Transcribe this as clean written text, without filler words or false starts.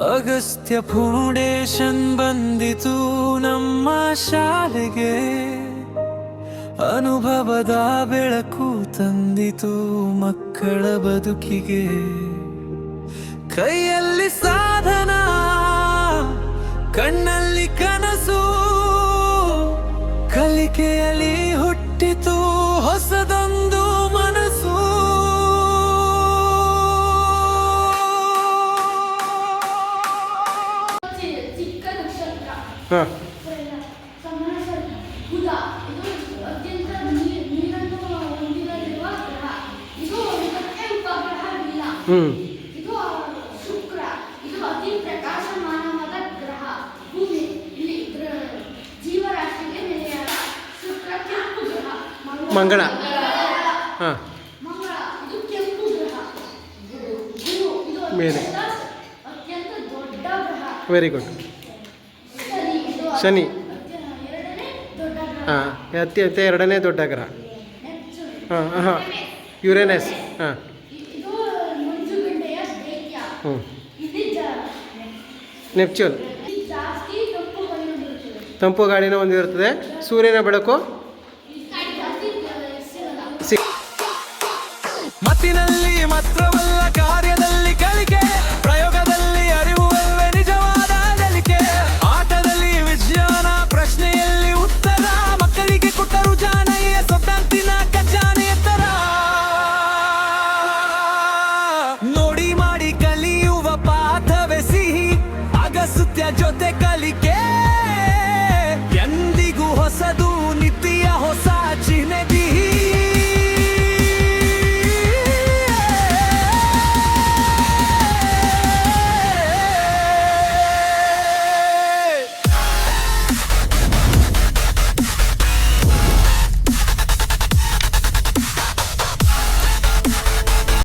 Agastya foundation ಬಂದಿತು ನಮ್ಮ ಶಾಲೆಗೆ, ಅನುಭವದ ಬೆಳಕು ತಂದಿತು ಮಕ್ಕಳ ಬದುಕಿಗೆ. ಕೈಯಲ್ಲಿ ಸಾಧನ, ಕಣ್ಣಲ್ಲಿ ಕನಸು, ಕಲಿಕೆಯಲ್ಲಿ ಹುಟ್ಟಿತು ಹೊಸದೊಂದು ಮನಸ್ಸು. ಚಿಕ್ಕ ನಕ್ಷತ್ರ ಹಾಂ ಬುಧ, ಇದು ಅತ್ಯಂತ ನೀರನ್ನು ಹೊಂದಿರುವ ಗ್ರಹ. ಇದು ಉಪಗ್ರಹವಿಲ್ಲ. ಇದು ಶುಕ್ರ, ಇದು ಅತಿ ಪ್ರಕಾಶಮಾನವಾದ ಗ್ರಹ. ಭೂಮಿ, ಇಲ್ಲಿ ಜೀವರಾಶಿಗೆ ನೆಲೆಯಾದ. ಶುಕ್ರ ಕೆಂಪು ಗ್ರಹ. ಮಂಗಳ. ಹಾಂ ಮಂಗಳ, ಇದು ಕೆಂಪು ಗ್ರಹ. ಗುರು, ಇದು ಮೇಲೆ. ಅತ್ಯಂತ ದೊಡ್ಡ ಗ್ರಹ. Very good. ಶನಿ, ಇದು ಶನಿ. ಎರಡನೇ ದೊಡ್ಡ ಗ್ರಹ. ಹಾಂ ಅತ್ಯಂತ ಎರಡನೇ ದೊಡ್ಡ ಗ್ರಹ. ನೆಪ್ಚೂನ್. ಹಾಂ ಹಾಂ ಯುರೇನಸ್. ಹಾಂ ಇದು ಮಂಜುಗಡ್ಡೆಯ ದೈತ್ಯ. ಹ್ಞೂ ಇಲ್ಲಿ ನೆಪ್ಚೂನ್ ಜಾಸ್ತಿ ಕಪ್ಪು ಬಣ್ಣ ಬರುತ್ತದೆ. ತಂಪು ಗಾಳಿನ ಹೊಂದಿರುತ್ತದೆ. ಸೂರ್ಯನ ಬೆಳಕು